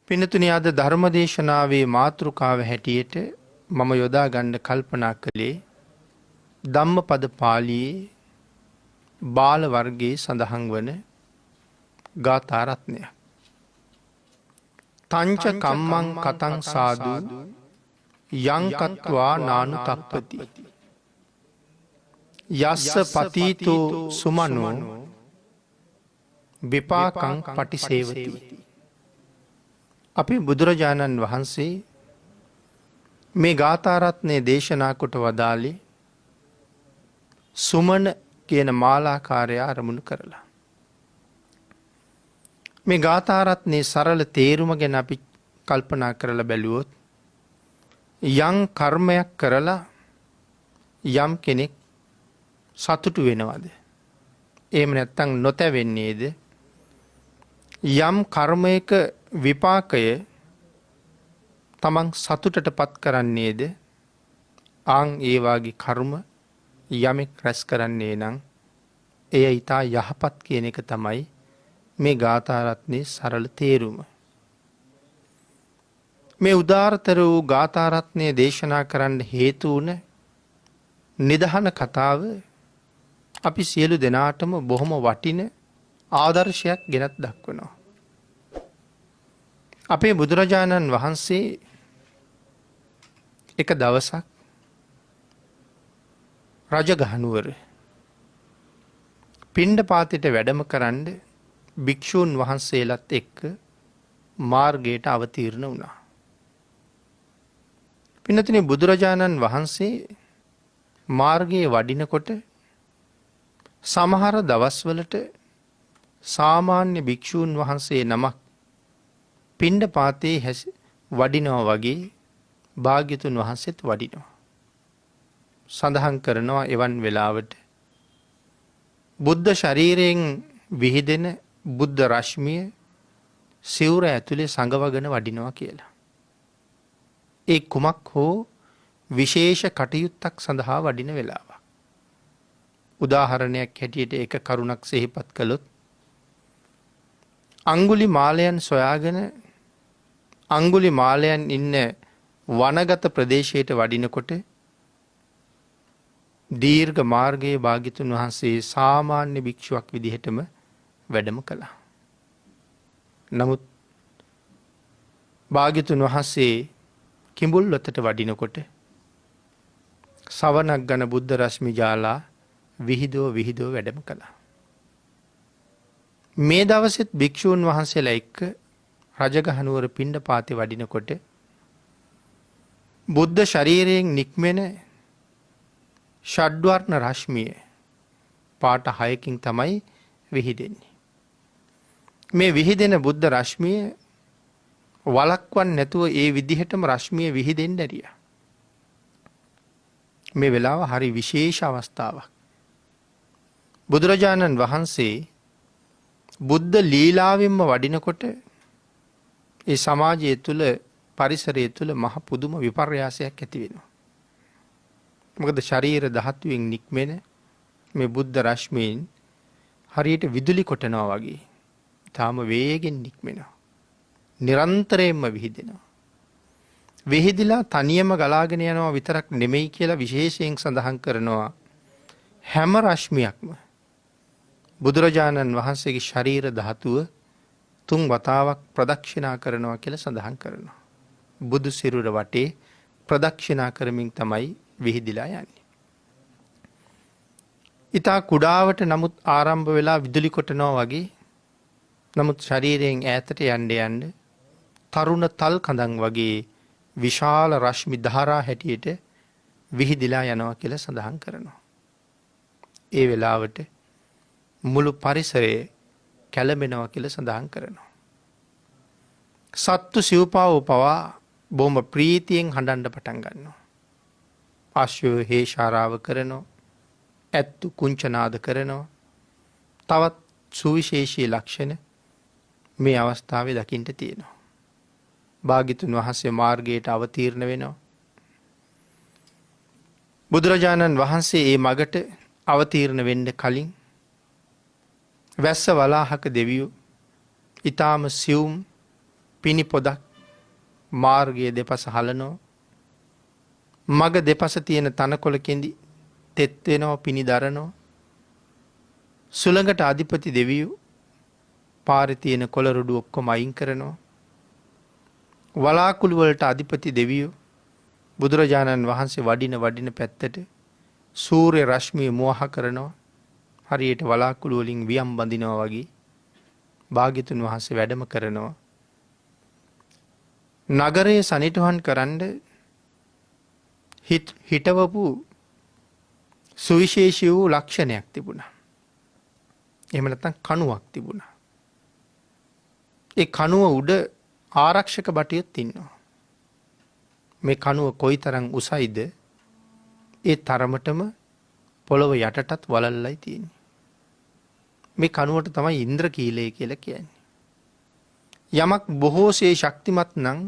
පිනතුනි අද ධර්මදේශනාවේ මාතෘකාව හැටියට මම යොදා ගන්න කල්පනා කළේ ධම්මපද පාළියේ බාල වර්ගයේ සඳහන් වන ගාථා රත්නය. තංච කම්මං කතං සාදු යං කତ୍වා නානු තප්පති යස්ස පතීතෝ සුමනෝ විපාකං පටිසේවති. අපි බුදුරජාණන් වහන්සේ මේ ගාථාරත්නය දේශනා කොට වදාළේ සුමන කියන මාලාකාරය අරමුණු කරලා. මේ ගාථාරත්නයේ සරල තේරුම ගැන අපි කල්පනා කරලා බැලුවොත් යම් කර්මයක් කරලා යම් කෙනෙක් සතුටු වෙනවද? එහෙම නැත්නම් නොතැවෙන්නේද? යම් කර්මයක විපාකය තමන් සතුටට පත් කරන්නේද? ආන් ඒ වාගේ කර්ම යමෙක් රැස් කරන්නේ නම් එය ඊට යහපත් කියන එක තමයි මේ ගාථාරත්නයේ සරල තේරුම. මේ උදාරතර වූ ගාථාරත්නය දේශනා කරන්න හේතු වුණ නිදහන කතාව අපි සියලු දෙනාටම බොහොම වටින ආදර්ශයක් ගෙනත් දක්වනවා. අපේ බුදුරජාණන් වහන්සේ එක දවසක් රජගහනුවර පිණ්ඩපාතයට වැඩම කරන්න භික්ෂූන් වහන්සේලාත් එක්ක මාර්ගයට අවතීර්ණ වුණා. පින්නතුනි බුදුරජාණන් වහන්සේ මාර්ගයේ වඩිනකොට සමහර දවස්වලට සාමාන්‍ය භික්ෂූන් වහන්සේ නමක් පිණ්ඩපාතයේ වඩිනවා වගේ භාග්‍යතුන් වහන්සේත් වඩිනවා. සඳහන් කරනවා එවන් වෙලාවට බුද්ධ ශරීරයෙන් විහිදෙන බුද්ධ රශ්මිය සිවුර ඇතුලේ සඟවගෙන වඩිනවා කියලා. ඒ කුමක් හෝ විශේෂ කටයුත්තක් සඳහා වඩින වෙලාවක්. උදාහරණයක් හැටියට එක කරුණක් සිහිපත් කළොත් අංගුලි මාලයන් සොයාගෙන අංගුලි මාලයන් ඉන්න වනගත ප්‍රදේශයට වඩිනකොට දීර්ඝ මාර්ගයේ භාග්‍යතුන් වහන්සේ සාමාන්‍ය භික්ෂුවක් විදිහටම වැඩම කළා. නමුත් භාග්‍යතුන් වහන්සේ කිඹුල්වතට වඩිනකොට සවනක් ගන බුද්ධ රශ්මි ජාලා විහිදෝ වැඩම කළා. මේ දවසෙත් භික්ෂූන් වහන්සේලා එක්ක රජගහනුවර පිණ්ඩපාතේ වඩිනකොට බුද්ධ ශරීරයෙන් නික්මෙන ෂඩ්වර්ණ රශ්මිය පාට 6කින් තමයි විහිදෙන්නේ. මේ විහිදෙන බුද්ධ රශ්මිය වළක්වන්න නැතුව ඒ විදිහටම රශ්මිය විහිදෙන්න ඇරියා. මේ වෙලාව හරි විශේෂ අවස්ථාවක්. බුදුරජාණන් වහන්සේ බුද්ධ ලීලාවෙන්ම වඩිනකොට ඒ සමාජය තුළ පරිසරය තුළ මහ පුදුම විපර්යාසයක් ඇති වෙනවා. මොකද ශරීර ධාතුවෙන් නික්මෙන මේ බුද්ධ රශ්මියෙන් හරියට විදුලි කොටනවා වගේ තාම වේගෙන් නික්මෙනවා. නිරන්තරයෙන්ම විහිදෙනවා. විහිදිලා තනියම ගලාගෙන යනවා විතරක් නෙමෙයි කියලා විශේෂයෙන් සඳහන් කරනවා. හැම රශ්මියක්ම බුදුරජාණන් වහන්සේගේ ශරීර ධාතුව 3 වතාවක් ප්‍රදක්ෂිනා කරනවා කියලා සඳහන් කරනවා. බුදු සිරුර වටේ ප්‍රදක්ෂිනා කරමින් තමයි විහිදිලා යන්නේ. ඊට කුඩාවට නමුත් ආරම්භ වෙලා විදුලි කොටනවා වගේ නමුත් ශරීරයෙන් ඈතට යන්න තරුණ තල් කඳන් වගේ විශාල රශ්මි ධාරා හැටියට විහිදිලා යනවා කියලා සඳහන් කරනවා. ඒ වෙලාවට මුළු පරිසරය කැළඹෙනවා කියලා සඳහන් කරනවා. සත්තු සිව්පාවෝ පවා බොහොම ප්‍රීතියෙන් හඬන්න පටන් ගන්නවා. අශ්වය හේෂාරාව කරනවා. ඇත්තු කුංචනාද කරනවා. තවත් සුවිශේෂී ලක්ෂණ මේ අවස්ථාවේ දකින්න තියෙනවා. භාග්‍යතුන් වහන්සේ මාර්ගයට අවතීර්ණ වෙනවා. බුදුරජාණන් වහන්සේ මේ මගට අවතීර්ණ වෙන්න කලින් වැස්ස වලාහක දෙවියෝ ඊටාම සියුම් පිණි පොදක් මාර්ගයේ දෙපස හලනෝ. මග දෙපස තියෙන තනකොළ කෙඳි තෙත් වෙනවා පිණි දරනෝ. සුළඟට අධිපති දෙවියෝ පාරේ තියෙන කොළරොඩු ඔක්කොම අයින් කරනවා. වලාකුළු වලට අධිපති දෙවියෝ බුදුරජාණන් වහන්සේ වඩින පැත්තට සූර්ය රශ්මිය මෝහ කරනවා. හරියට වලාකුළු වලින් වියම් බඳිනවා වගේ භාග්‍යතුන් වහන්සේ වැඩම කරනවා. නගරයේ සනිටුහන් කරන්න හිටවපු සුවිශේෂී වූ ලක්ෂණයක් තිබුණා. එහෙම නැත්නම් කණුවක් තිබුණා. ඒ කණුව උඩ ආරක්ෂක බටියොත් ඉන්නවා. මේ කණුව කොයිතරම් උසයිද ඒ තරමටම පොළොව යටටත් වලල්ලයි තියෙන්නේ. මේ කණුවට තමයි ඉන්ද්‍රකීලය කියලා කියන්නේ. යමක් බොහෝසේ ශක්තිමත් නම්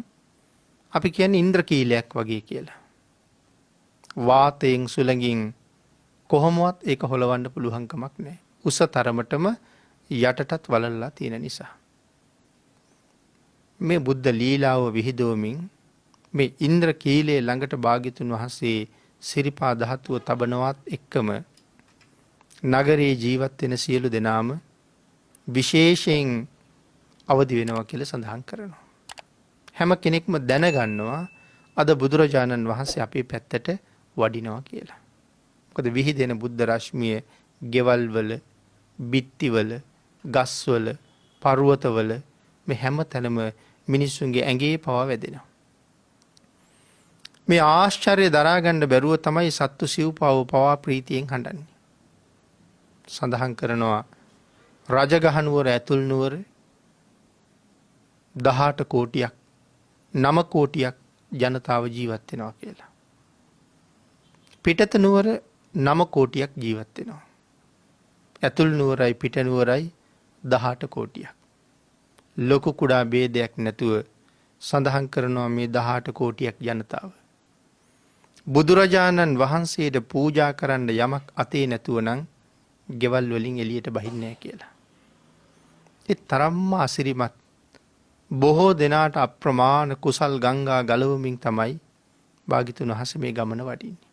අපි කියන්නේ ඉන්ද්‍රකීලයක් වගේ කියලා. වාතයෙන් සුළඟින් කොහොමවත් ඒක හොලවන්න පුළුවන් කමක් නැහැ. උස තරමටම යටටත් වලල්ලා තියෙන නිසා. මේ බුද්ධ ලීලාව විහිදුවමින් මේ ඉන්ද්‍රකීලයේ ළඟට භාග්‍යතුන් වහන්සේ සිරිපා ධාතුව තබනවත් එක්කම නගරයේ ජීවත් වෙන සියලු දෙනාම විශේෂයෙන් අවදි වෙනවා කියලා සඳහන් කරනවා. හැම කෙනෙක්ම දැනගන්නවා අද බුදුරජාණන් වහන්සේ අපේ පැත්තට වඩිනවා කියලා. මොකද විහිදෙන බුද්ධ රශ්මිය ගෙවල් වල, බිත්තිවල, ගස්වල, පර්වතවල මේ හැම තැනම මිනිස්සුන්ගේ ඇඟේ පවා වැදෙනවා. මේ ආශ්චර්ය දරා ගන්න බැරුව තමයි සත්තු සිව්පාව පවා ප්‍රීතියෙන් හඬන්නේ. සඳහන් කරනවා රජගහ නුවර ඇතුල් නුවර 18 කෝටියක් 9 කෝටියක් ජනතාව ජීවත් වෙනවා කියලා. පිටත නුවර 9 කෝටියක් ජීවත් වෙනවා. ඇතුල් නුවරයි පිට නුවරයි 18 කෝටියක්. ලොකු කුඩා ભેදයක් නැතුව සඳහන් කරනවා මේ 18 කෝටියක් ජනතාව. බුදුරජාණන් වහන්සේට පූජා කරන්න යමක් අතේ නැතුව නම් ගෙවල් වලින් එළියට බහින්නේ නැහැ කියලා. ඒ තරම්ම අසිරිමත් බොහෝ දෙනාට අප්‍රමාණ කුසල් ගංගා ගලවමින් තමයි භාග්‍යතුන් වහන්සේ මේ ගමන වඩින්නේ.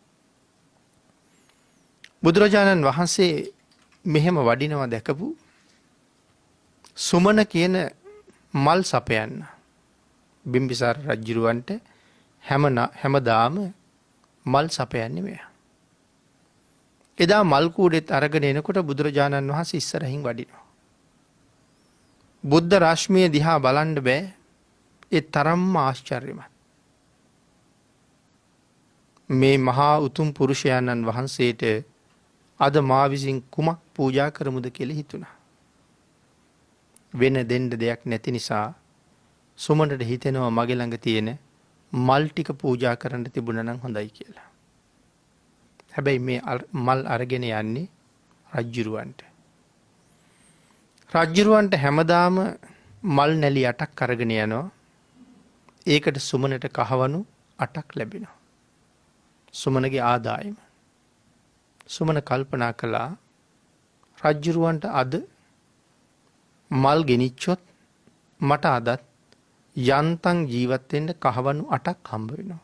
බුදුරජාණන් වහන්සේ මෙහෙම වඩිනවා දැකපු සුමන කියන මල් සපයන්න බිම්බිසාර රජුරවන්ට හැමදාම මල් සපයන්නේ මෙයා. එදා මල් කූඩෙත් අරගෙන එනකොට බුදුරජාණන් වහන්සේ ඉස්සරහින් වඩිනවා. බුද්ධ රශ්මිය දිහා බලන්න බෑ. ඒ තරම්ම ආශ්චර්යමත්. මේ මහා උතුම් පුරුෂයාණන් වහන්සේට අද මා විසින් කුමක් පූජා කරමුද කියලා හිතුණා. වෙන දෙන්න දෙයක් නැති නිසා සුමනට හිතෙනවා මගේ ළඟ තියෙන මල් ටික පූජා කරන්න තිබුණා නම් හොඳයි කියලා. හැබැයි මේ මල් අරගෙන යන්නේ රජ්ජුරුවන්ට. රජ්ජුරුවන්ට හැමදාම මල් නැලි 8ක් අරගෙන යනවා. ඒකට සුමනට කහවණු 8ක් ලැබෙනවා. සුමනගේ ආදායම. සුමන කල්පනා කළා රජ්ජුරුවන්ට අද මල් ගෙනිච්චොත් මට අදත් යන්තම් ජීවත් වෙන්න කහවණු 8ක් හම්බ වෙනවා.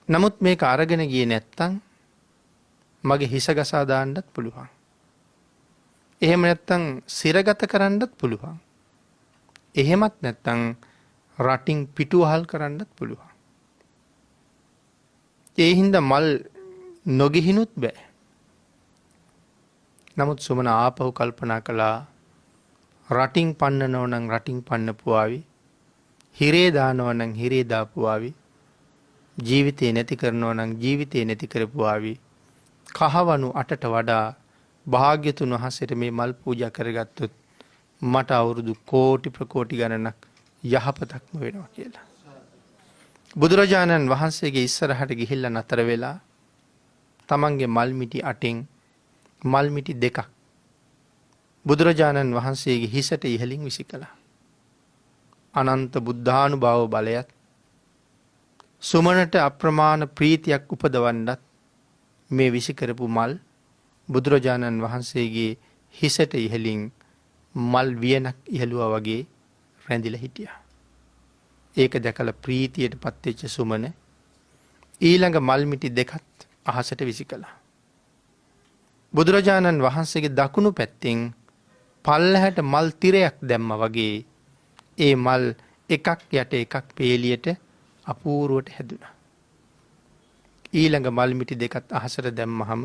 නමුත් මේක අරගෙන ගියේ නැත්තම් මගේ හිස ගසා දාන්නත් පුළුවන්. එහෙම නැත්තම් සිරගත කරන්නත් පුළුවන්. එහෙමත් නැත්තම් රටින් පිටුවහල් කරන්නත් පුළුවන්. ඒ හින්දා මල් නොගිහිනුත් බෑ. නමුත් සුමන ආපහු කල්පනා කළා රටින් පන්නනෝ නම් රටින් පන්නපුවාවි. හිරේ දානෝ නම් හිරේ දාපුවාවි. ජීවිතේ නැති කරනෝ නම් ජීවිතේ නැති කරපුවාවි. කහවණු 8ට වඩා භාග්‍යතුන් වහන්සේට මේ මල් පූජා කරගත්තොත් මට අවුරුදු කෝටි ප්‍රකෝටි ගණනක් යහපතක්ම වෙනවා කියලා. බුදුරජාණන් වහන්සේගේ ඉස්සරහට ගිහිල්ලා නතර වෙලා තමන්ගේ මල් මිටි 8න් මල් මිටි 2ක් බුදුරජාණන් වහන්සේගේ හිසට ඉහළින් විසි කළා. අනන්ත බුද්ධානුභාව බලයත් සුමනට අප්‍රමාණ ප්‍රීතියක් උපදවන්නත් මේ විසි කරපු මල් බුදුරජාණන් වහන්සේගේ හිසට ඉහළින් මල් වියනක් ඉහළුවා වගේ රැඳිලා හිටියා. ඒක දැකලා ප්‍රීතියට පත්වෙච්ච සුමන ඊළඟ මල් මිටි දෙකත් අහසට විසි කළා. බුදුරජාණන් වහන්සේගේ දකුණු පැත්තෙන් පල්ලහැට මල් තිරයක් දැම්ම වගේ ඒ මල් එකක් යට එකක් පේලියට අපූරුවට හැදුනා. ඊළඟ මල් මිටි දෙකත් අහසට දැම්මහම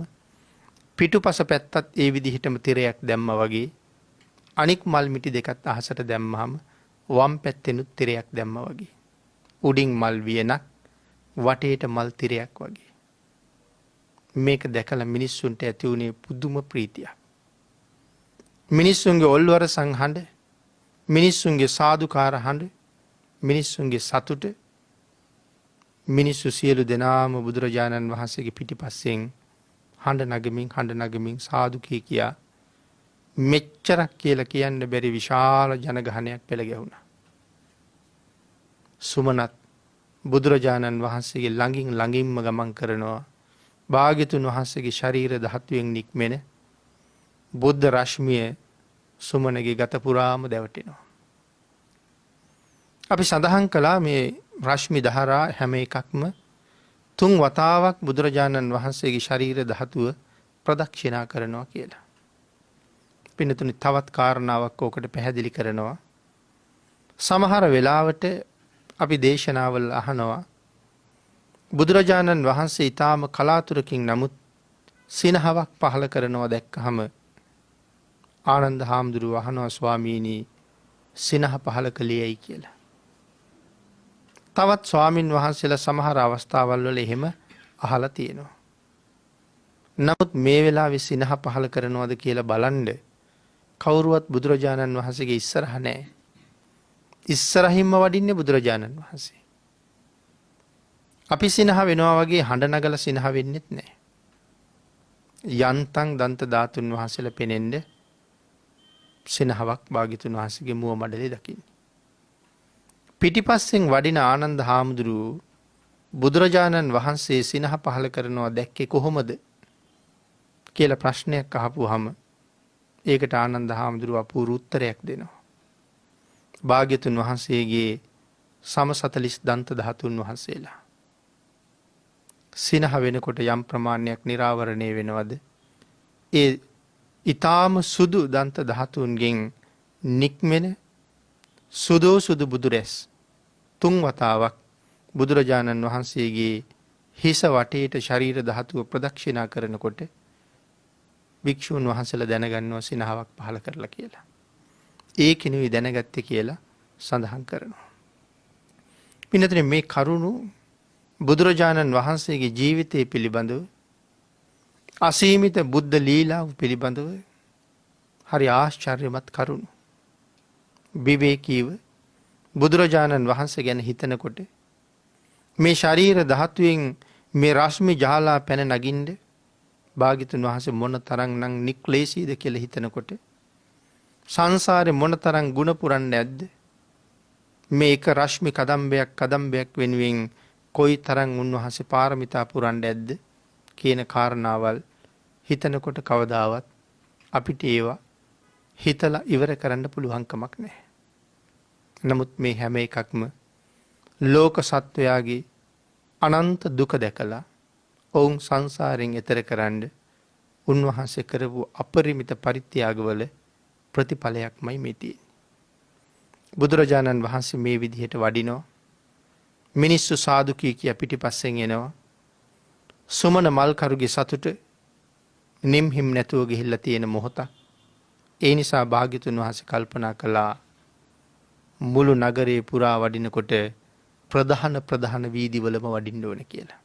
පිටුපස පැත්තත් ඒ විදිහටම තිරයක් දැම්ම වගේ අනික් මල් මිටි දෙකත් අහසට දැම්මහම වම් පැත්තෙනුත් තිරයක් දැම්ම වගේ. උඩින් මල් වියනක් වටේට මල් තිරයක් වගේ. මේක දැකලා මිනිස්සුන්ට ඇති වුණේ පුදුම ප්‍රීතියක්. මිනිස්සුන්ගේ ඔල්වර සංහඬ, මිනිස්සුන්ගේ සාදුකාර හඬ, මිනිස්සුන්ගේ සතුට, මිනිස්සු සියලු දෙනාම බුදුරජාණන් වහන්සේගේ පිටිපස්සෙන් හඬ නගමින් සාදු කියා මෙච්චරක් කියලා කියන්න බැරි විශාල ජනගහනයක් පෙළ ගැහුණා. සුමනත් බුදුරජාණන් වහන්සේගේ ළඟින්ම ගමන් කරනවා. භාග්‍යතුන් වහන්සේගේ ශරීර ධාතුවෙන් නික්මෙන බුද්ධ රශ්මිය සුමනගේ ගත පුරාම දැවටෙනවා. අපි සඳහන් කළා මේ රශ්මි දහරා හැම එකක්ම 3 වතාවක් බුදුරජාණන් වහන්සේගේ ශරීර ධාතුව ප්‍රදක්ෂිනා කරනවා කියලා. පින්නතුනි තවත් කාරණාවක් ඕකට පැහැදිලි කරනවා. සමහර වෙලාවට අපි දේශනාවල් අහනවා බුදුරජාණන් වහන්සේ ඊටාම කලාතුරකින් නමුත් සිනහවක් පහළ කරනවා දැක්කහම ආනන්ද හාමුදුරුවෝ අහනවා ස්වාමීනි සිනහ පහළ කළේයි කියලා. තවත් ස්වාමින් වහන්සේලා සමහර අවස්ථාවල් වල එහෙම අහලා තියෙනවා. නමුත් මේ වෙලාවේ සිනහ පහළ කරනවද කියලා බලන්න කවුරුවත් බුදුරජාණන් වහන්සේගේ ඉස්සරහ නැහැ. ඉස්සරහින්ම වඩින්නේ බුදුරජාණන් වහන්සේ. අපි සිනහ වෙනවා වගේ හඬ නගලා සිනහ වෙන්නෙත් නැහැ. යන්තම් දන්ත ධාතුන් වහන්සේලා පෙනෙන්න සිනහවක් භාග්‍යතුන් වහන්සේගේ මුව මඩලේ දකින්න. පිටිපස්සෙන් වඩින ආනන්ද හාමුදුරුවෝ බුදුරජාණන් වහන්සේ සිනහ පහළ කරනවා දැක්කේ කොහොමද කියලා ප්‍රශ්නයක් අහපුවාම ඒකට ආනන්ද හාමුදුරුවෝ අපූර්ව උත්තරයක් දෙනවා. භාග්‍යතුන් වහන්සේගේ සම 40 දන්ත ධාතුන් වහන්සේලා සිනහ වෙනකොට යම් ප්‍රමාණයක් නිරාවරණය වෙනවද ඒ ඊටාම සුදු දන්ත ධාතුන්ගෙන් නික්මෙන සුදු බුදුරැස් 3 වතාවක් බුදුරජාණන් වහන්සේගේ හිස වටේට ශරීර ධාතුව ප්‍රදක්ෂිනා කරනකොට භික්ෂුන් වහන්සේලා දැනගන්නවා සිනහවක් පහළ කරලා කියලා. ඒ කිනුයි දැනගත්තේ කියලා සඳහන් කරනවා. පින්නතනේ මේ කරුණු බුදුරජාණන් වහන්සේගේ ජීවිතය පිළිබඳව අසීමිත බුද්ධ ලීලාව පිළිබඳව හරි ආශ්චර්යමත් කරුණු. විවේකීව බුදුරජාණන් වහන්සේ ගැන හිතනකොට මේ ශරීර ධාතුවෙන් මේ රශ්මි ජාලා පැන නගින්න භාග්‍යතුන් වහන්සේ මොන තරම්නම් නික්ලේශීද කියලා හිතනකොට සංසාරේ මොන තරම් ගුණ පුරන්නේ නැද්ද මේ එක රශ්මි කදම්බයක් වෙනුවෙන් කොයි තරම් උන්වහන්සේ පාරමිතා පුරන්නේ නැද්ද කියන කාරණාවල් හිතනකොට කවදාවත් අපිට ඒවා හිතලා ඉවර කරන්න පුළුවන් කමක් නැහැ. නමුත් මේ හැම එකක්ම ලෝක සත්වයාගේ අනන්ත දුක දැකලා ඔවුන් සංසාරයෙන් එතර කරන්න උන්වහන්සේ කරපු අපරිමිත පරිත්‍යාගවල ප්‍රතිඵලයක්මයි මේ තියෙන්නේ. බුදුරජාණන් වහන්සේ මේ විදිහට වඩිනවා. මිනිස්සු සාදු කිය පිටිපස්සෙන් එනවා. සුමන මල්කරුගේ සතුට නිම්හිම් නැතුව ගිහිල්ලා තියෙන මොහොතක්. ඒ නිසා භාග්‍යතුන් වහන්සේ කල්පනා කළා මුළු නගරේ පුරා වඩිනකොට ප්‍රධාන වීදිවලම වඩින්න ඕන කියලා.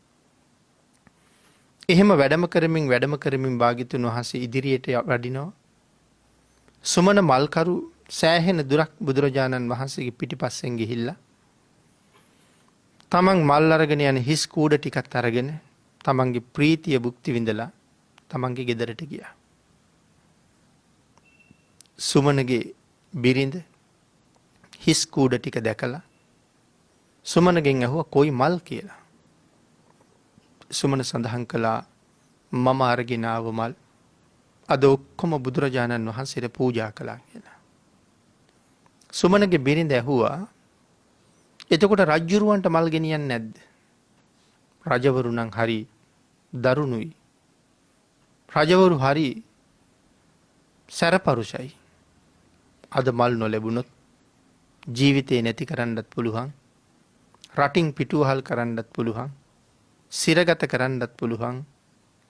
එහෙම වැඩම කරමින් භාග්‍යතුන් වහන්සේ ඉදිරියට වඩිනවා. සුමන මල්කරු සෑහෙන දුරක් බුදුරජාණන් වහන්සේගේ පිටිපස්සෙන් ගිහිල්ලා තමන් මල් අරගෙන යන හිස් කූඩ ටිකත් අරගෙන තමන්ගේ ප්‍රීතිය භුක්ති විඳලා තමන්ගේ ගෙදරට ගියා. සුමනගේ බිරිඳ හිස් කූඩ ටික දැකලා සුමනගෙන් ඇහුවා කොයි මල් කියලා. සුමන සඳහන් කළා මම අරගෙන ආව මල් අද ඔක්කොම බුදුරජාණන් වහන්සේට පූජා කළා කියලා. සුමනගේ බිරිඳ ඇහුවා එතකොට රජ්ජුරුවන්ට මල් ගෙනියන්නේ නැද්ද? රජවරු නම් හරි දරුණුයි. රජවරු හරි සැරපරුෂයි. අද මල් නොලැබුණොත් ජීවිතේ නැති කරන්නත් පුළුවන්. රටින් පිටුවහල් කරන්නත් පුළුවන්. සිරගත කරන්නත් පුළුවන්.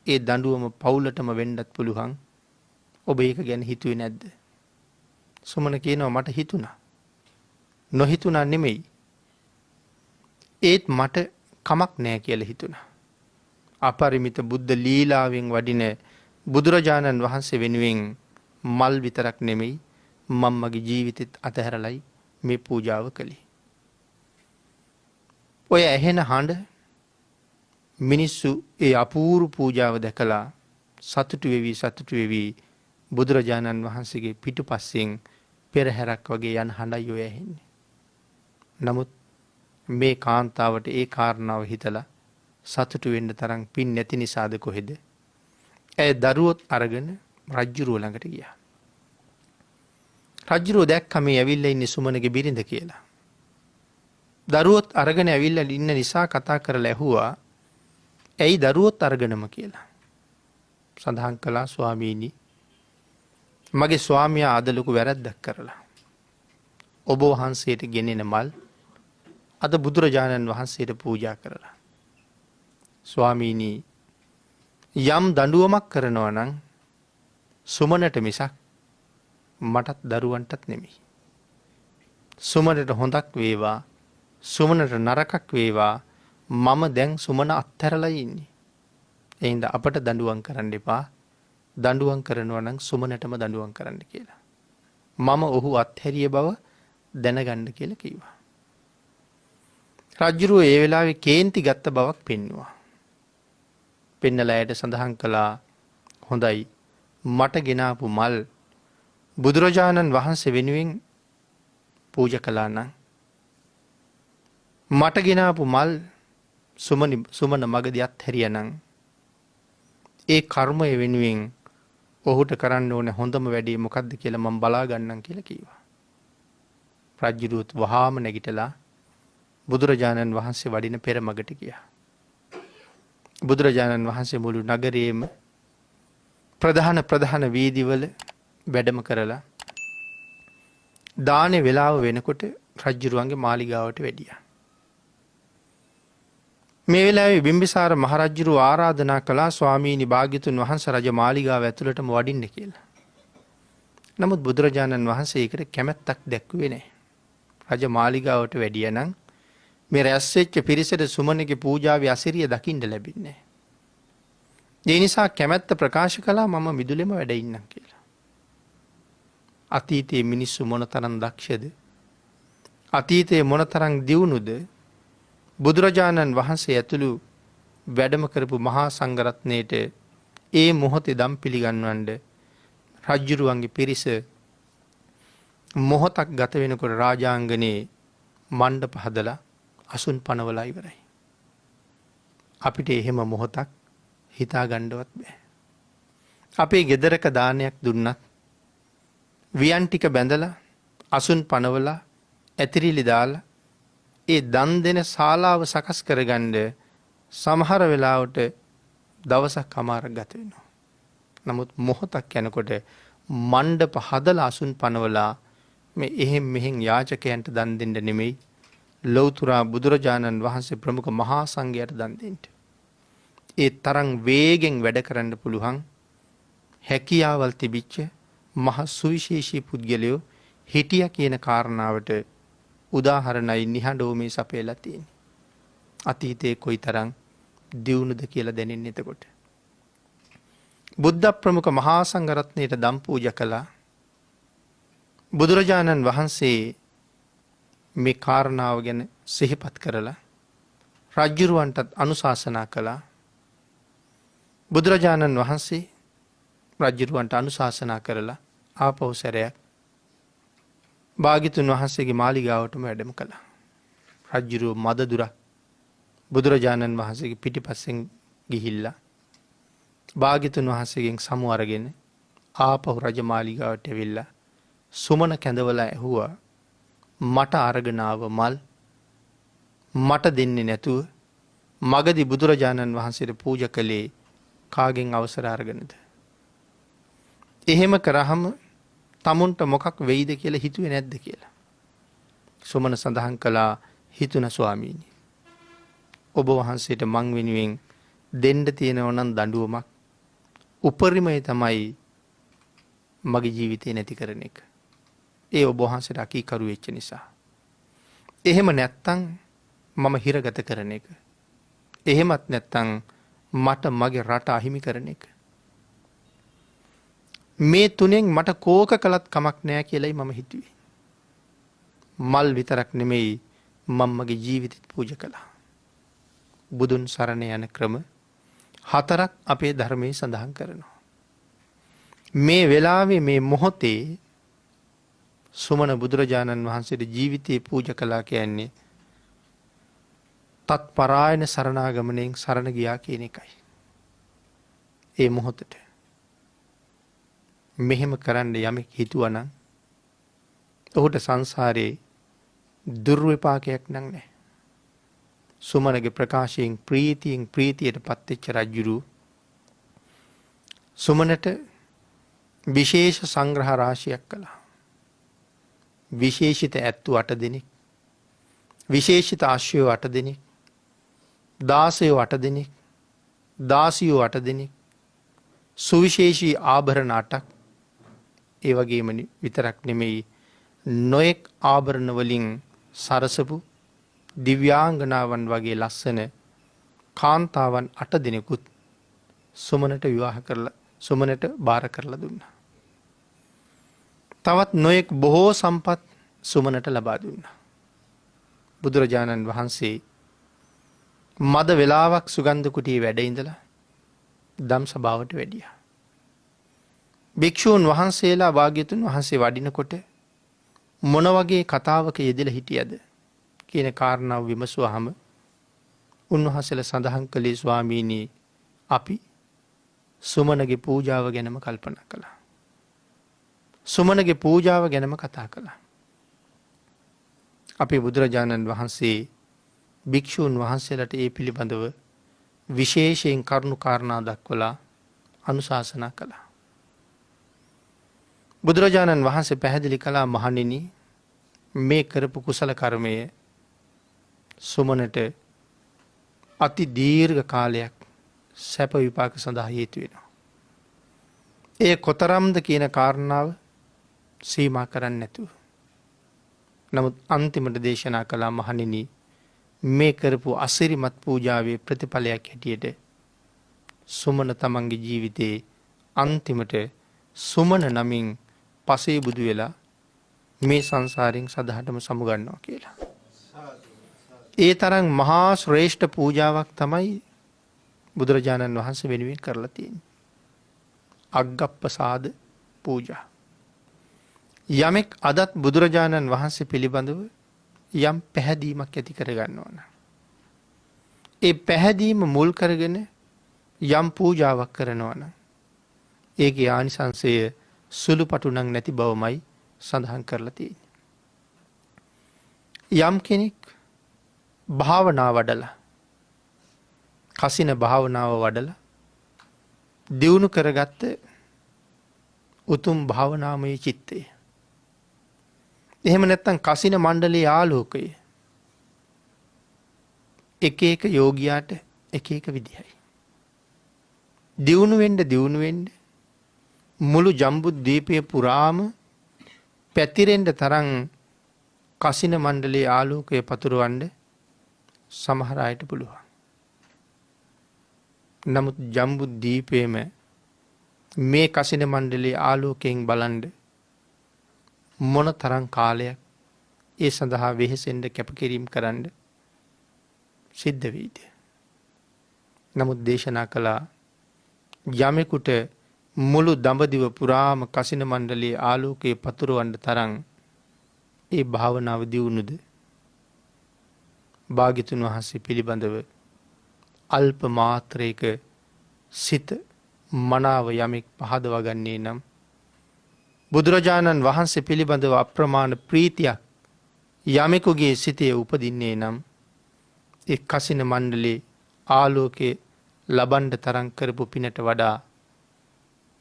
ඒ දඬුවම පවුලටම වෙන්නත් පුළුවන්. ඔබ ඒක ගැන හිතුවේ නැද්ද? සුමන කියනවා මට හිතුණා. නොහිතුණා නෙමෙයි. ඒත් මට කමක් නෑ කියලා හිතුණා. අපරිමිත බුද්ධ ලීලාවෙන් වඩින බුදුරජාණන් වහන්සේ වෙනුවෙන් මල් විතරක් නෙමෙයි මම මගේ ජීවිතෙත් අතහැරලයි මේ පූජාව කළේ. ඔය ඇහෙන හඬ මිනිස්සු ඒ අපූර්ව පූජාව දැකලා සතුටු වෙවි බුදුරජාණන් වහන්සේගේ පිටුපස්සෙන් පෙරහැරක් වගේ යන හඬයි ඔය ඇහෙන්නේ. නමුත් මේ කාන්තාවට ඒ කාරණාව හිතලා සතුටු වෙන්න තරම් පින් නැති නිසාද කොහෙද? ඇය දරුවොත් අරගෙන රජ්ජුරුව ළඟට ගියා. රජ්ජුරුව දැක්කම මේ ඇවිල්ලා ඉන්නේ සුමනගේ බිරිඳ කියලා. දරුවොත් අරගෙන ඇවිල්ලා ඉන්න නිසා කතා කරලා ඇහුවා ඇයි දරුවොත් අරගෙනම කියලා. සඳහන් කළා ස්වාමීනි මගේ ස්වාමියා අද ලොකු වැරැද්දක් කරලා. ඔබ වහන්සේට ගෙනෙන මල් අද බුදුරජාණන් වහන්සේට පූජා කරලා. ස්වාමීනි යම් දඬුවමක් කරනවා නම් සුමනට මිසක් මටත් දරුවන්ටත් නෙමෙයි. සුමනට හොඳක් වේවා සුමනට නරකක් වේවා මම දැන් සුමන අත්හැරලා ඉන්නේ. ඒ හින්දා අපට දඬුවම් කරන්න එපා. දඬුවම් කරනවා නම් සුමනටම දඬුවම් කරන්න කියලා. මම ඔහු අත්හැරිය බව දැනගන්න කියලා කිව්වා. රජ්ජුරුව ඒ වෙලාවේ කේන්ති ගත්ත බවක් පෙන්නවා. පෙන්නලා ඇයට සඳහන් කළා හොඳයි මට ගෙනාපු මල් බුදුරජාණන් වහන්සේ වෙනුවෙන් පූජා කළා නම් මට ගෙනාපු මල් සුමන මගදී අත්හැරියානම් ඒ කර්මය වෙනුවෙන් ඔහුට කරන්න ඕන හොඳම වැඩේ මොකක්ද කියලා මම බලා ගන්නම් කියලා කිව්වා. රජ්ජුරුවත් වහාම නැගිටලා බුදුරජාණන් වහන්සේ වඩින පෙරමගට ගියා. බුදුරජාණන් වහන්සේ මුළු නගරයේම ප්‍රධාන වීදිවල වැඩම කරලා දානේ වෙලාව වෙනකොට රජ්ජුරුවන්ගේ මාලිගාවට වැඩියා. මේ වෙලාවේ බිම්බිසාර මහරජුරුව ආරාධනා කළා ස්වාමීනි භාග්‍යතුන් වහන්සේ රජ මාලිගාව ඇතුළටම වඩින්න කියලා. නමුත් බුදුරජාණන් වහන්සේ ඒකට කැමැත්තක් දැක්ුවේ නැහැ. රජ මාලිගාවට වැඩියා නම් මේ රැස් වෙච්ච පිරිසට සුමනගේ පූජාවේ අසිරිය දකින්න ලැබෙන්නේ නැහැ. ඒ නිසා කැමැත්ත ප්‍රකාශ කළා මම මිදුලෙම වැඩ ඉන්නම් කියලා. අතීතයේ මිනිස්සු මොනතරම් දක්ෂද? අතීතයේ මොනතරම් දියුණුද? බුදුරජාණන් වහන්සේ ඇතුළු වැඩම කරපු මහා සංඝරත්නයට ඒ මොහොතේ දම් පිළිගන්වන්න රජ්ජුරුවන්ගේ පිරිස මොහොතක් ගත වෙනකොට රාජාංගනේ මණ්ඩප හදලා අසුන් පනවලා ඉවරයි. අපිට එහෙම මොහොතක් හිතා ගන්නවත් බෑ. අපේ ගෙදරක දානයක් දුන්නත් වියන් ටික බැඳලා අසුන් පනවලා ඇතිරිලි දාලා ඒ දන් දෙන ශාලාව සකස් කරගන්න සමහර වෙලාවට දවසක් අමාරක් ගත වෙනවා. නමුත් මොහොතක් යනකොට මණ්ඩප හදලා අසුන් පනවලා මේ එහෙම් මෙහෙන් යාචකයන්ට දන් දෙන්න නෙමෙයි ලෞතුරා බුදුරජාණන් වහන්සේ ප්‍රමුඛ මහා සංඝයාට දන් දෙන්න. ඒ තරම් වේගෙන් වැඩ කරන්න පුළුවන් හැකියාවල් තිබිච්ච මහ සුවිශේෂී පුද්ගලයෝ හිටියා කියන කාරණාවට උදාහරණයි නිහඬව මේ සපයලා තියෙන්නේ. අතීතයේ කොයිතරම් දියුණුද කියලා දැනෙන්නේ එතකොට. බුද්ධ ප්‍රමුඛ මහා සංඝරත්නයට දම් පූජා කළා. බුදුරජාණන් වහන්සේ මේ කාරණාව ගැන සිහිපත් කරලා රජ්ජුරුවන්ටත් අනුශාසනා කළා. බුදුරජාණන් වහන්සේ රජ්ජුරුවන්ට අනුශාසනා කරලා ආපහු සැරයක් භාග්‍යතුන් වහන්සේගේ මාලිගාවටම වැඩම කළා. රජ්ජුරුව මද දුරක් බුදුරජාණන් වහන්සේගේ පිටිපස්සෙන් ගිහිල්ලා භාග්‍යතුන් වහන්සේගෙන් සමු අරගෙන ආපහු රජ මාලිගාවට ඇවිල්ලා සුමන කැඳවලා ඇහුවා මට අරගෙනාව මල් මට දෙන්නේ නැතුව මගදි බුදුරජාණන් වහන්සේට පූජ කළේ කාගෙන් අවසර අරගෙනද. එහෙම කරහම තමුන්ට මොකක් වෙයිද කියලා හිතුවේ නැද්ද කියලා. සුමන සඳහන් කළා හිතුන ස්වාමීනි. ඔබ වහන්සේට මං වෙනුවෙන් දෙන්න තියෙනව නම් දඬුවමක් උපරිමය තමයි මගේ ජීවිතේ නැති කරන එක. ඒ ඔබ වහන්සේට අකීකරු වෙච්ච නිසා. එහෙම නැත්තම් මම හිරගත කරන එක. එහෙමත් නැත්තම් මට මගේ රට අහිමි කරන එක. මේ තුනෙන් මට කෝක කළත් කමක් නෑ කියලායි මම හිතුවේ. මල් විතරක් නෙමෙයි මම මගේ ජීවිතෙත් පූජ කළා. බුදුන් සරණ යන ක්‍රම 4ක් අපේ ධර්මයේ සඳහන් කරනවා. මේ වෙලාවේ මේ මොහොතේ සුමන බුදුරජාණන් වහන්සේට ජීවිතේ පූජ කළා කියන්නේ තත් පරායන සරණාගමණයෙන් සරණ ගියා කියන එකයි. ඒ මොහොතට මෙහෙම කරන්න යමෙක් හිතුවනම් ඔහුට සංසාරේ දුර්විපාකයක් නම් නැහැ. සුමනගේ ප්‍රකාශයෙන් ප්‍රීතියෙන් ප්‍රීතියට පත්වෙච්ච රජුරු සුමනට විශේෂ සංග්‍රහ රාශියක් කළා. විශේෂිත ඇත්තු 8 දෙනෙක්, විශේෂිත අශ්වයෝ 8 දෙනෙක්, දාසයෝ 8 දෙනෙක්, දාසියෝ 8 දෙනෙක්, සුවිශේෂී ආභරණ 8ක්. ඒ වගේම විතරක් නෙමෙයි නොයෙක් ආභරණ වලින් සරසපු දිව්‍යාංගනාවන් වගේ ලස්සන කාන්තාවන් 8 දෙනෙකුත් සුමනට විවාහ කරලා සුමනට බාර කරලා දුන්නා. තවත් නොයෙක් බොහෝ සම්පත් සුමනට ලබා දුන්නා. බුදුරජාණන් වහන්සේ මද වේලාවක් සුගන්ධ කුටියේ වැඩ ඉඳලා ධම් සභාවට වැඩියා. භික්ෂූන් වහන්සේලා භාග්‍යතුන් වහන්සේ වඩිනකොට මොන වගේ කතාවක යෙදලා හිටියද කියන කාරණාව විමසුවාම උන්වහන්සේලා සඳහන් කළේ ස්වාමීනි අපි සුමනගේ පූජාව ගැනම කල්පනා කළා. සුමනගේ පූජාව ගැනම කතා කළා. අපේ බුදුරජාණන් වහන්සේ භික්ෂූන් වහන්සේලාට ඒ පිළිබඳව විශේෂයෙන් කරුණු කාරණා දක්වලා අනුශාසනා කළා. බුදුරජාණන් වහන්සේ පැහැදිලි කළා මහණෙනි මේ කරපු කුසල කර්මය සුමනට අති දීර්ඝ කාලයක් සැප විපාක සඳහා හේතු වෙනවා. ඒ කොතරම්ද කියන කාරණාව සීමා කරන්නේ නැතුව. නමුත් අන්තිමට දේශනා කළා මහණෙනි මේ කරපු අසිරිමත් පූජාවේ ප්‍රතිඵලයක් හැටියට සුමන තමන්ගේ ජීවිතේ අන්තිමට සුමන නමින් පසේ බුදු වෙලා මේ සංසාරයෙන් සදහටම සමුගන්නවා කියලා. ඒ තරම් මහා ශ්‍රේෂ්ඨ පූජාවක් තමයි බුදුරජාණන් වහන්සේ වෙනුවෙන් කරලා තියෙන්නේ. අග්ගප්පසාද පූජා. යමෙක් අදත් බුදුරජාණන් වහන්සේ පිළිබඳව යම් පැහැදීමක් ඇති කරගන්නවා නම් ඒ පැහැදීම මුල් කරගෙන යම් පූජාවක් කරනවා නම් ඒකේ ආනිසංසය සුළුපටු නම් නැති බවමයි සඳහන් කරලා තියෙන්නේ. යම් කෙනෙක් භාවනා වඩලා කසින භාවනාව වඩලා දියුණු කරගත්ත උතුම් භාවනාමය චිත්තය. එහෙම නැත්නම් කසින මණ්ඩලයේ ආලෝකය එක එක යෝගියාට එක එක විදිහයි. දියුණු වෙන්න මුළු ජම්බුද්වීපය පුරාම පැතිරෙන්න තරම් කසින මණ්ඩලයේ ආලෝකය පතුරවන්න සමහර අයට පුළුවන්. නමුත් ජම්බුද්වීපයේම මේ කසින මණ්ඩලයේ ආලෝකයෙන් බලන්න මොන තරම් කාලයක් ඒ සඳහා වෙහෙසෙන්න කැපකිරීම කරන්න සිද්ධ වෙයිද? නමුත් දේශනා කළා යමෙකුට මුළු දඹදිව පුරාම කසින මණ්ඩලයේ ආලෝකයේ පතුරවන්න තරම් ඒ භාවනාව දියුණුද භාග්‍යතුන් වහන්සේ පිළිබඳව අල්ප මාත්‍රයක සිත මනාව යමෙක් පහදවා ගන්නේ නම් බුදුරජාණන් වහන්සේ පිළිබඳව අප්‍රමාණ ප්‍රීතියක් යමෙකුගේ සිතේ උපදින්නේ නම් ඒ කසින මණ්ඩලේ ආලෝකයේ ලබන්ඩ තරං කරපු පිනට වඩා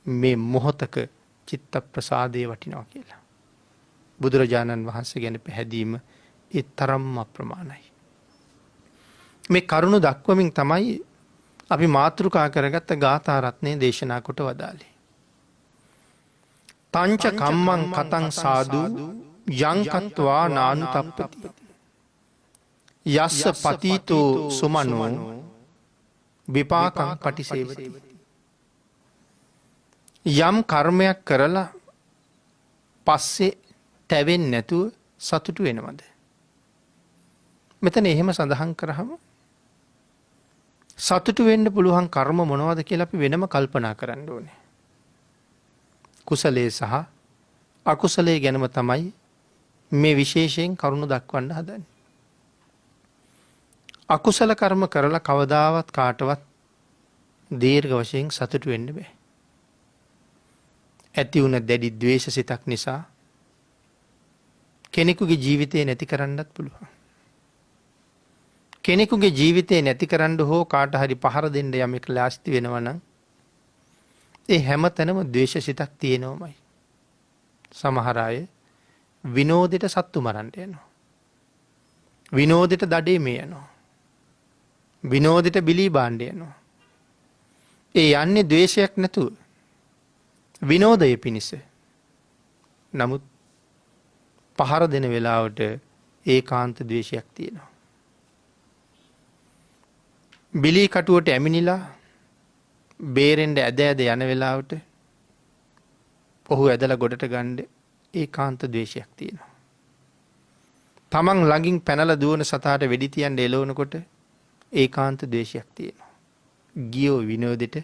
මේ මොහොතක චිත්ත ප්‍රසාදය වටිනවා කියලා. බුදුරජාණන් වහන්සේ ගැන පැහැදීම ඒ තරම්ම අප්‍රමාණයි. මේ කරුණු දක්වමින් තමයි අපි මාතෘකා කරගත්ත ගාථා රත්නය දේශනා කොට වදාළේ. තංච කම්මං කතං සාදු යංකත්වා නානුතප්පති. යස්ස පතීතෝ සුමනෝ විපාකං පටිසේවති. යම් කර්මයක් කරලා පස්සේ තැවෙන් නැතුව සතුටු වෙනවද. මෙතන එහෙම සඳහන් කරහම සතුටු වෙන්න පුළුවන් කර්ම මොනවද කියලා අපි වෙනම කල්පනා කරන්න ඕනේ. කුසලයේ සහ අකුසලයේ ගැනම තමයි මේ විශේෂයෙන් කරුණු දක්වන්න හදන්නේ. අකුසල කර්ම කරලා කවදාවත් කාටවත් දීර්ඝ වශයෙන් සතුටු වෙන්න බෑ. ඇති වුණ දැඩි ද්වේෂ සිතක් නිසා කෙනෙකුගේ ජීවිතය නැති කරන්නත් පුළුවන්. කෙනෙකුගේ ජීවිතය නැති කරන්න හෝ කාට හරි පහර දෙන්න යමෙක් ලෑස්ති වෙනවා නම් ඒ හැම තැනම ද්වේෂ සිතක් තියෙනවමයි. සමහර අය විනෝදෙට සත්තු මරන්න යනවා. විනෝදෙට දඩේ මේ යනවා. විනෝදෙට බිලී බාණ්ඩ යනවා. ඒ යන්නේ ද්වේෂයක් නැතුව විනෝදය පිණිස. නමුත් පහර දෙන වෙලාවට ඒකාන්ත ද්වේෂයක් තියෙනවා. බිලී කටුවට ඇමිනිලා බේරෙන්ඩ ඇද ඇද යන වෙලාවට ඔහු ඇදල ගොඩට ගණ්ඩ ඒකාන්ත ද්වේෂයක් තියෙනවා. තමන් ළඟින් පැනල දුවන සතාට වෙඩිතියන්ට එලෝනකොට ඒකාන්ත ද්වේෂයක් තියෙනවා. ගියෝ විනෝදෙට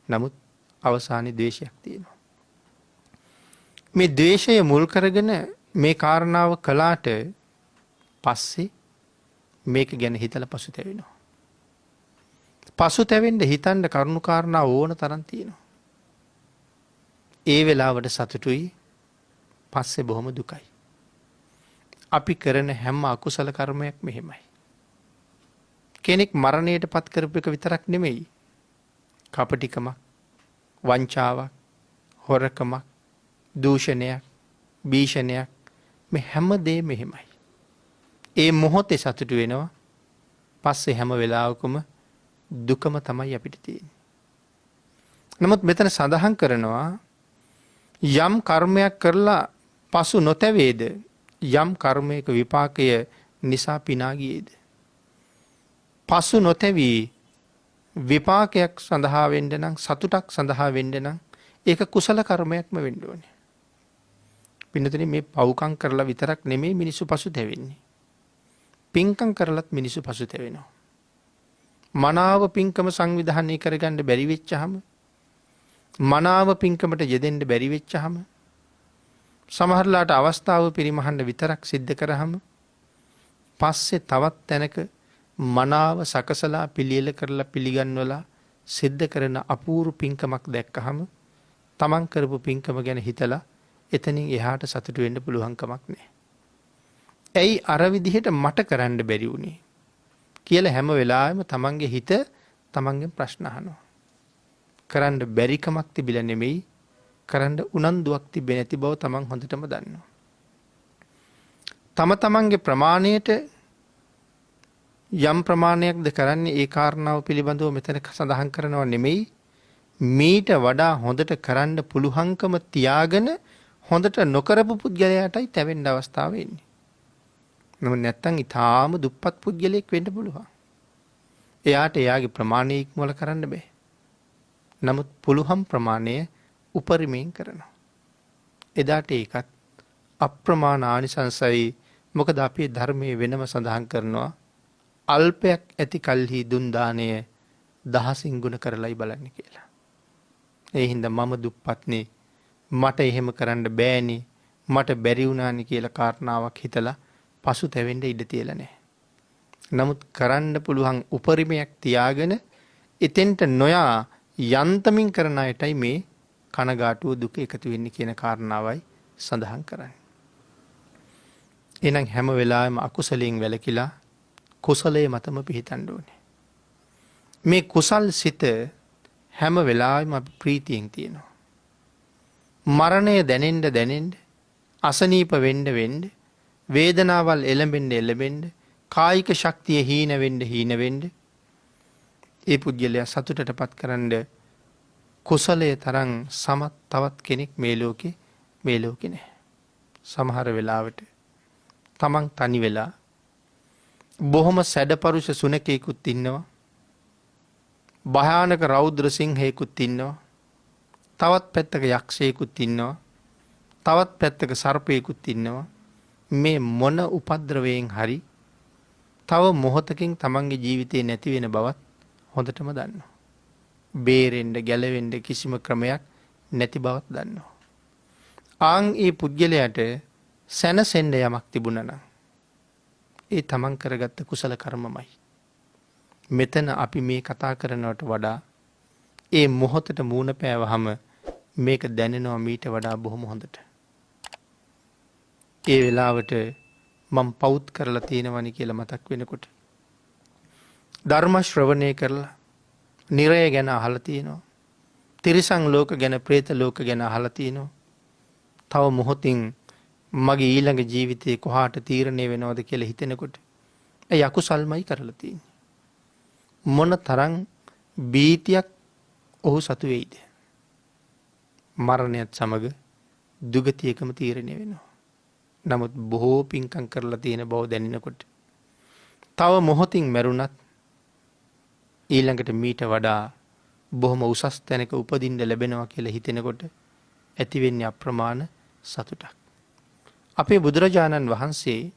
නමුත් අවසානයේ ද්වේෂයක් තියෙනවා. මේ ද්වේෂය මුල් කරගෙන මේ කාරණාව කළාට පස්සේ මේක ගැන හිතලා පසුතැවෙනවා. පසුතැවෙන්න හිතන්න කරුණු කාරණා ඕන තරම් තියෙනවා. ඒ වෙලාවට සතුටුයි පස්සේ බොහොම දුකයි. අපි කරන හැම අකුසල කර්මයක් මෙහෙමයි. කෙනෙක් මරණයට පත් කරපු එක විතරක් නෙමෙයි. කපටිකමක්, වංචාවක්, හොරකමක්, දූෂණයක්, භීෂණයක් මේ හැම දෙයක්ම මෙහෙමයි. ඒ මොහොතේ සතුටු වෙනවා. පස්සේ හැම වෙලාවකම දුකම තමයි අපිට තියෙන්නේ. නමුත් මෙතන සඳහන් කරනවා යම් කර්මයක් කරලා පසු නොතැවේද යම් කර්මයක විපාකය නිසා පිනා ගියේද. පසු නොතැවී විපාකයක් සඳහා වෙන්න නම් සතුටක් සඳහා වෙන්න නම් ඒක කුසල කර්මයක්ම වෙන්න ඕනේ. පින්නතනේ මේ පව්කම් කරලා විතරක් නෙමෙයි මිනිස්සු පසුතැවෙන්නේ. පින්කම් කරලත් මිනිස්සු පසුතැවෙනවා. මනාව පින්කම සංවිධානය කරගන්න බැරි වෙච්චහම මනාව පින්කමට යෙදෙන්න බැරි වෙච්චහම සමහරලාට අවස්ථාව පරිමහන්න විතරක් සිද්ධ කරාම පස්සේ තවත් තැනක මනාව සකසලා පිළියෙල කරලා පිළිගන්වලා සිද්ධ කරන අපූර්ව පින්කමක් දැක්කහම තමන් කරපු පින්කම ගැන හිතලා එතනින් එහාට සතුටු වෙන්න පුළුවන් කමක් නැහැ. ඇයි අර විදිහට මට කරන්න බැරි වුණේ කියලා හැම වෙලාවෙම තමන්ගේ හිත තමන්ගෙන් ප්‍රශ්න අහනවා. කරන්න බැරි කමක් තිබිලා නෙමෙයි කරන්න උනන්දුවක් තිබෙන්නේ නැති බව තමන් හොඳටම දන්නවා. තම තමන්ගේ ප්‍රමාණයට යම් ප්‍රමාණයක්ද කරන්නේ ඒ කාරණාව පිළිබඳව මෙතන සඳහන් කරනවා නෙමෙයි මීට වඩා හොඳට කරන්න පුළුවන්කම තියාගෙන හොඳට නොකරපු පුද්ගලයාටයි තැවෙන්න අවස්ථාව එන්නේ. නමුත් නැත්තම් ඊටාම දුප්පත් පුද්ගලයෙක් වෙන්න පුළුවන්. එයාට එයාගේ ප්‍රමාණය ඉක්මවල කරන්න බෑ. නමුත් පුළුවන් ප්‍රමාණය උපරිමයෙන් කරනවා. එදාට ඒකත් අප්‍රමාණ ආනිසංසයි. මොකද අපේ ධර්මයේ වෙනම සඳහන් කරනවා අල්පයක් ඇති කල්හි දුන් දාණය දහසින් ගුණ කරලයි බලන්න කියලා. ඒ හින්දා මම දුප්පත්නේ මට එහෙම කරන්න බෑනේ මට බැරි වුණානේ කියලා කාරණාවක් හිතලා පසුතැවෙන්න ඉඩ තියලා නැහැ. නමුත් කරන්න පුළුවන් උපරිමයක් තියාගෙන එතෙන්ට නොයා යන්තමින් කරන අයටයි මේ කනගාටුව දුක එකතු වෙන්නේ කියන කාරණාවයි සඳහන් කරන්නේ. එහෙනම් හැම වෙලාවෙම අකුසලයෙන් වැළකීලා කුසලයේ මතම පිහිටන්න ඕනේ. මේ කුසල් සිත හැම වෙලාවෙම අපි ප්‍රීතියෙන් තියෙනවා. මරණය දැනෙන්න අසනීප වෙන්න වේදනාවල් එළඹෙන්න කායික ශක්තිය හීන වෙන්න ඒ පුද්ගලයා සතුටටපත් කරන්න කුසලයේ තරම් සමත් තවත් කෙනෙක් මේ ලෝකේ නැහැ. සමහර වෙලාවට තමන් තනි වෙලා බොහොම සැඩපරුෂ සුනකයෙකුත් ඉන්නවා. භයානක රෞද්‍ර සිංහයෙකුත් ඉන්නවා. තවත් පැත්තක යක්ෂයෙකුත් ඉන්නවා. තවත් පැත්තක සර්පයෙකුත් ඉන්නවා. මේ මොන උපද්‍රවයෙන් හරි තව මොහොතකින් තමන්ගේ ජීවිතේ නැති වෙන බවත් හොඳටම දන්නවා. බේරෙන්න ගැලවෙන්න කිසිම ක්‍රමයක් නැති බවත් දන්නවා. ආන් ඒ පුද්ගලයාට සැනසෙන්න යමක් තිබුණා නම් ඒ තමන් කරගත්ත කුසල කර්මමයි. මෙතන අපි මේ කතා කරනවට වඩා ඒ මොහොතට මූණ පෑවහම මේක දැනෙනවා මීට වඩා බොහොම හොඳට. ඒ වෙලාවට මම පවුත් කරලා තියෙනවනි කියලා මතක් වෙනකොට ධර්ම ශ්‍රවණය කරලා නිරය ගැන අහලා තියෙනවා. තිරිසන් ලෝක ගැන പ്രേත ලෝක ගැන අහලා තියෙනවා. තව මොහොතින් මගේ ඊළඟ ජීවිතේ කොහාට තීරණය වෙනවද කියලා හිතෙනකොට ඒ අකුසල්මයි කරලා තියෙන්නේ. මොන තරම් බීතියක් ඔහු සතු වෙයිද? මරණයත් සමග දුගතියකම තීරණය වෙනවා. නමුත් බොහෝ පින්කම් කරලා තියෙන බව දැනෙනකොට තව මොහොතින් මැරුණත් ඊළඟට මීට වඩා බොහොම උසස් තැනක උපදින්න ලැබෙනවා කියලා හිතෙනකොට ඇති වෙන්නේ අප්‍රමාණ සතුටක්. අපේ බුදුරජාණන් වහන්සේ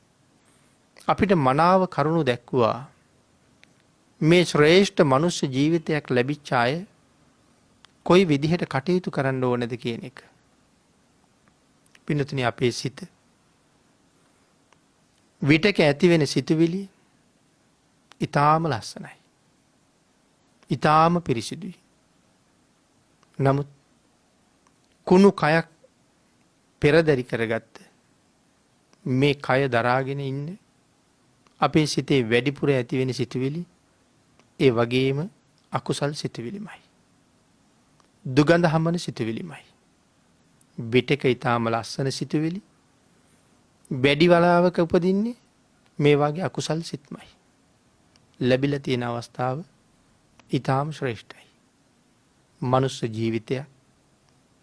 අපිට මනාව කරුණු දැක්වුවා මේ ශ්‍රේෂ්ඨ මනුෂ්‍ය ජීවිතයක් ලැබිච්ච අය කොයි විදිහට කටයුතු කරන්න ඕනද කියන එක. පින්නතුනි අපේ සිත විටක ඇති වෙන සිතුවිලි ඊටාම ලස්සනයි. ඊටාම පිරිසිදුයි. නමුත් කුණු කයක් පෙරදරි කරගත්ත මේ කය දරාගෙන ඉන්න අපේ සිතේ වැඩිපුර ඇති වෙන සිතුවිලි ඒ වගේම අකුසල් සිතුවිලිමයි. දුගඳ හමන සිතුවිලිමයි. විටක ඊටාම ලස්සන සිතුවිලි බැඩි වලාවක උපදින්නේ මේ වගේ අකුසල් සිත්මයි. ලැබිලා තියෙන අවස්ථාව ඊටාම ශ්‍රේෂ්ඨයි. මනුස්ස ජීවිතය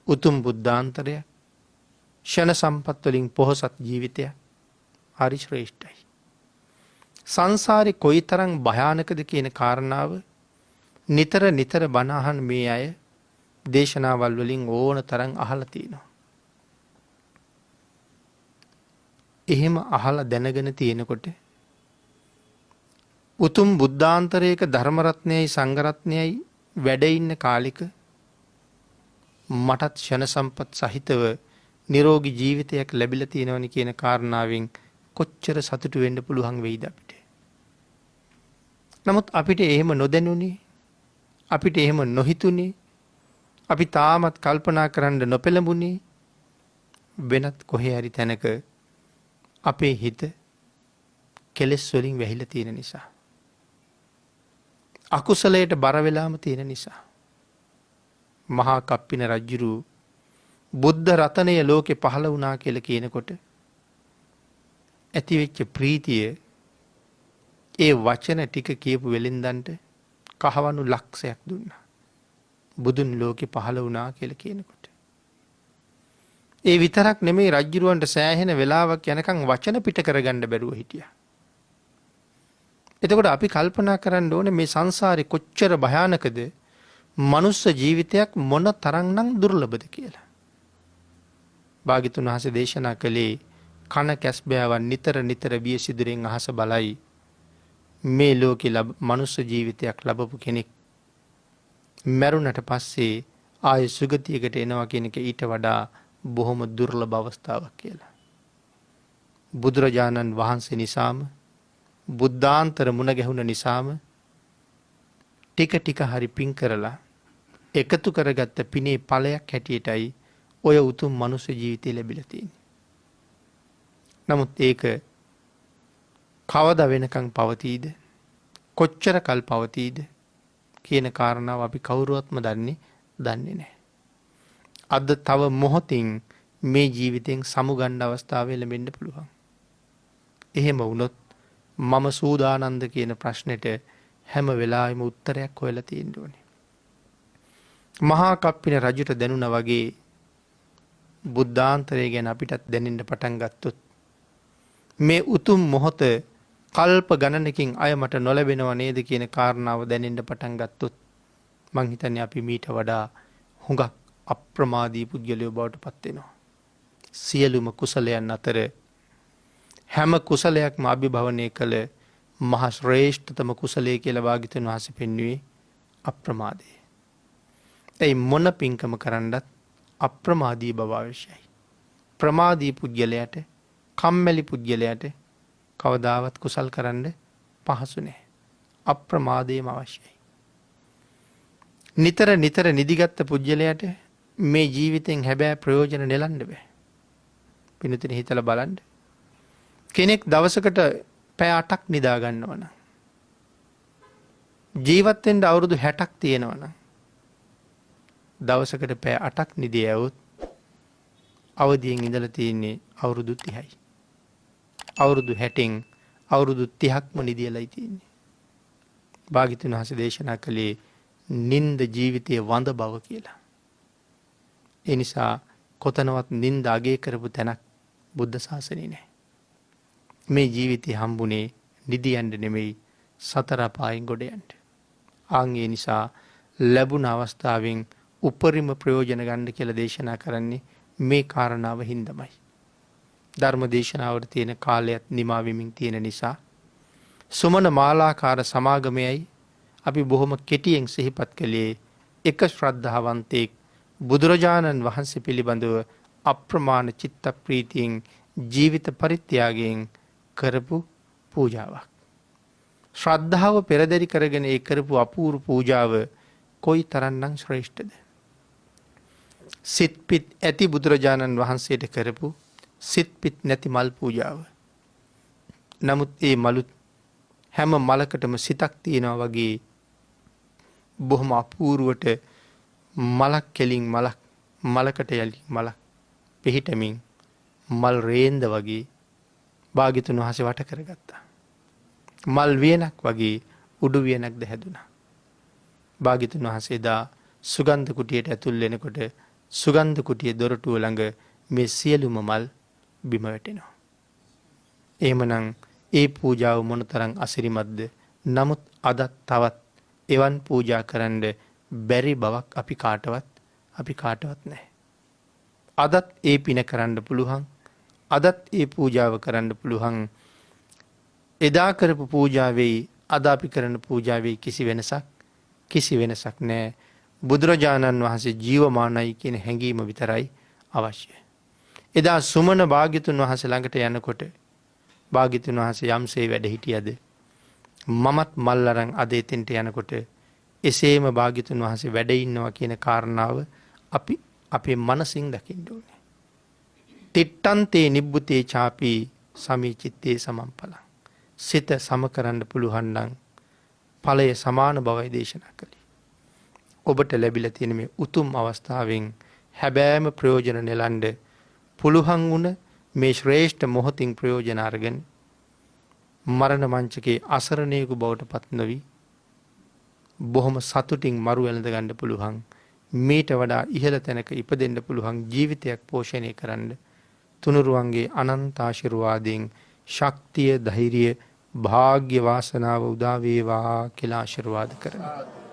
උතුම් බුද්ධාන්තරය ෂණ සම්පත් වලින් පොහොසත් ජීවිතය හරි ශ්‍රේෂ්ඨයි. සංසාරේ කොයිතරම් භයානකද කියන කාරණාව නිතර බණ අහන මේ අය දේශනාවල් වලින් ඕන තරම් අහලා තිනවා. එහෙම අහලා දැනගෙන තියෙනකොට උතුම් බුද්ධාන්තරයක ධර්මරත්නයයි සංඝරත්නයයි වැඩ ඉන්න කාලික මටත් ෂණ සම්පත් සහිතව නිරෝගී ජීවිතයක් ලැබිලා තියෙනවනි කියන කාරණාවෙන් කොච්චර සතුටු වෙන්න පුළුවන් වෙයිද අපිට. නමුත් අපිට එහෙම නොදැනුනේ, අපිට එහෙම නොහිතුනේ, අපි තාමත් කල්පනා කරන්න නොපෙළඹුණේ වෙනත් කොහේ හරි තැනක අපේ හිත කෙලෙස් වලින් වැහිලා තියෙන නිසා. අකුසලයට බර වෙලාම තියෙන නිසා. මහා කප්පින රජුරු බුද්ධ රතනය ලෝකේ පහළ වුණා කියලා කියනකොට ඇතිවෙච්ච ප්‍රීතිය ඒ වචන ටික කියපු වෙලින්දන්ට කහවණු ලක්ෂයක් දුන්නා. බුදුන් ලෝකේ පහළ වුණා කියලා කියනකොට. ඒ විතරක් නෙමෙයි රජුරවන්ට සෑහෙන වෙලාවක් යනකම් වචන පිට කරගන්න බැරුව හිටියා. එතකොට අපි කල්පනා කරන්න ඕනේ මේ සංසාරේ කොච්චර භයානකද, මනුස්ස ජීවිතයක් මොන තරම්නම් දුර්ලභද කියලා. භාග්‍යතුන් වහන්සේ දේශනා කළේ කන කැස්බෑවන් නිතර බිය සිදුරෙන් අහස බලයි මේ ලෝකේ මනුස්ස ජීවිතයක් ලැබපු කෙනෙක් මරුණට පස්සේ ආය සුගතියකට එනවා කියන එක ඊට වඩා බොහොම දුර්ලභ අවස්ථාවක් කියලා. බුදුරජාණන් වහන්සේ නිසාම බුද්ධාන්තර මුණ ගැහුණ නිසාම ටික හරි පින් කරලා එකතු කරගත්ත පිනේ ඵලයක් හැටියටයි ඔය උතුම් මනුස්ස ජීවිතය ලැබිලා තියෙන්නේ. නමුත් ඒක කවද වෙනකං පවතීද කොච්චර කල් පවතීද කියන කාරණාව අපි කවුරුවත්ම දන්නේ නෑ. අද තව මොහොතින් මේ ජීවිතයෙන් සමුගණ්ඩ අවස්ථාව එළඹෙන්න පුළුවන්. එහෙම වුණොත් මම සූදානන්ද කියන ප්‍රශ්නෙට හැම වෙලාවෙම උත්තරයක් හොයලා තියෙන්න ඕනේ. මහා කප්පින රජුට දැනුණ වගේ බුද්ධාන්තරය ගැන අපිටත් දැනෙන්න පටන් ගත්තොත් මේ උතුම් මොහොත කල්ප ගණනකින් අය මට නොලැබෙනව නේද කියන කාරණාව දැනෙන්න පටන් ගත්තොත් මං හිතන්නේ අපි මීට වඩා හුඟක් අප්‍රමාදී පුද්ගලයෝ බවට පත් වෙනවා. සියලුම කුසලයන් අතර හැම කුසලයක්ම අභිභවනය කළ මහ ශ්‍රේෂ්ඨතම කුසලයේ කියලා භාග්‍යවතුන් වහන්සේ පෙන්වුවේ අප්‍රමාදය. ඒ මොන පින්කම කරන්නත් අප්‍රමාදී බව අවශ්‍යයි. ප්‍රමාදී පුද්ගලයාට කම්මැලි පුද්ගලයාට කවදාවත් කුසල් කරන්න පහසු නැහැ. අප්‍රමාදයම අවශ්‍යයි. නිතර නිතර නිදිගත්ත පුද්ගලයාට මේ ජීවිතෙන් හැබෑ ප්‍රයෝජන නෙලන්න බෑ. පිනුතුනි හිතලා බලන්න. කෙනෙක් දවසකට පැය 8ක් නිදා ගන්නවනම් ජීවත් වෙන්න අවුරුදු 60ක් තියෙනවනම් දවසකට පැය 8ක් නිදිය ඇවොත් අවදියෙන් ඉඳලා තියෙන්නේ අවුරුදු 30යි. අවුරුදු 60න් අවුරුදු 30ක්ම නිදියලයි තියෙන්නේ. භාග්‍යවතුන් වහන්සේ දේශනා කළේ නින්ද ජීවිතයේ වඳ බව කියලා. ඒ නිසා කොතනවත් නින්ද අගය කරපු තැනක් බුද්ධ ශාසනයේ නැහැ. මේ ජීවිතේ හම්බුනේ නිදියන්න නෙමෙයි සතර පායෙන් ගොඩ යන්න. ඒ නිසා ලැබුණ අවස්ථාවෙන් උපරිම ප්‍රයෝජන ගන්න කියලා දේශනා කරන්නේ මේ කාරණාව හින්දාමයි. ධර්ම දේශනාවට තියෙන කාලයත් නිමා වෙමින් තියෙන නිසා සුමන මාලාකාර සමාගමයයි අපි බොහොම කෙටියෙන් සිහිපත් කළේ එක ශ්‍රද්ධාවන්තයෙක් බුදුරජාණන් වහන්සේ පිළිබඳව අප්‍රමාණ චිත්ත ප්‍රීතියෙන් ජීවිත පරිත්‍යාගයෙන් කරපු පූජාවක්. ශ්‍රද්ධාව පෙරදරි කරගෙන ඒ කරපු අපූර්ව පූජාව කොයි තරම්නම් ශ්‍රේෂ්ඨද. සිත්පිත් ඇති බුදුරජාණන් වහන්සේට කරපු සිත්පිත් නැති මල් පූජාව. නමුත් ඒ මලුත් හැම මලකටම සිතක් තියෙනවා වගේ බොහොම අපූර්වට මලක් කෙලින් මලක් මලකට යලි මලක් පිහිටමින් මල් රේන්ද වගේ භාග්‍යවතුන් වහන්සේ වට කරගත්තා. මල් වියනක් වගේ උඩු වියනක්ද හැදුනා. භාග්‍යවතුන් වහන්සේ දා සුගන්ධ කුටියට ඇතුල් වෙනකොට සුගන්ධ කුටියේ දොරටුව ළඟ මේ සියලුම මල් බිම වැටෙනවා. එහෙමනම් ඒ පූජාව මොනතරම් අසිරිමත්ද. නමුත් අදත් තවත් එවන් පූජා කරන්න බැරි බවක් අපි කාටවත් නැහැ. අදත් ඒ පින කරන්න පුළුවන්. අදත් ඒ පූජාව කරන්න පුළුවන්. එදා කරපු පූජාවෙයි අද අපි කරන පූජාවෙයි කිසි වෙනසක් නැහැ. බුදුරජාණන් වහන්සේ ජීවමානයි කියන හැඟීම විතරයි අවශ්‍යයි. එදා සුමන භාග්‍යවතුන් වහන්සේ ළඟට යනකොට භාග්‍යවතුන් වහන්සේ යම්සේ වැඩ හිටියද මමත් මල් අරන් අද එතෙන්ට යනකොට එසේම භාග්‍යවතුන් වහන්සේ වැඩ ඉන්නවා කියන කාරණාව අපි අපේ මනසින් දකින්න ඕනේ. තිට්ඨන්තේ නිබ්බුතේ චාපි සමීචිත්තේ සමම්පලං. සිත සම කරන්න පුළුවන් නම් ඵලය සමාන බවයි දේශනා කළේ. ඔබට ලැබිලා තියෙන මේ උතුම් අවස්ථාවෙන් හැබෑම ප්‍රයෝජන නෙලන්න පුළුවන් වුණ මේ ශ්‍රේෂ්ඨ මොහොතින් ප්‍රයෝජන අරගෙන මරණ මංචකේ අසරණයෙකු බවට පත් නොවි බොහොම සතුටින් මරු වැළඳ ගන්න පුළුවන් මේට වඩා ඉහළ තැනක ඉපදෙන්න පුළුවන් ජීවිතයක් පෝෂණය කරන්න තුනුරුවන්ගේ අනන්ත ආශිර්වාදයෙන් ශක්තිය ධෛර්යය භාග්‍ය වාසනාව උදා වේවා කියලා ආශිර්වාද කරනවා.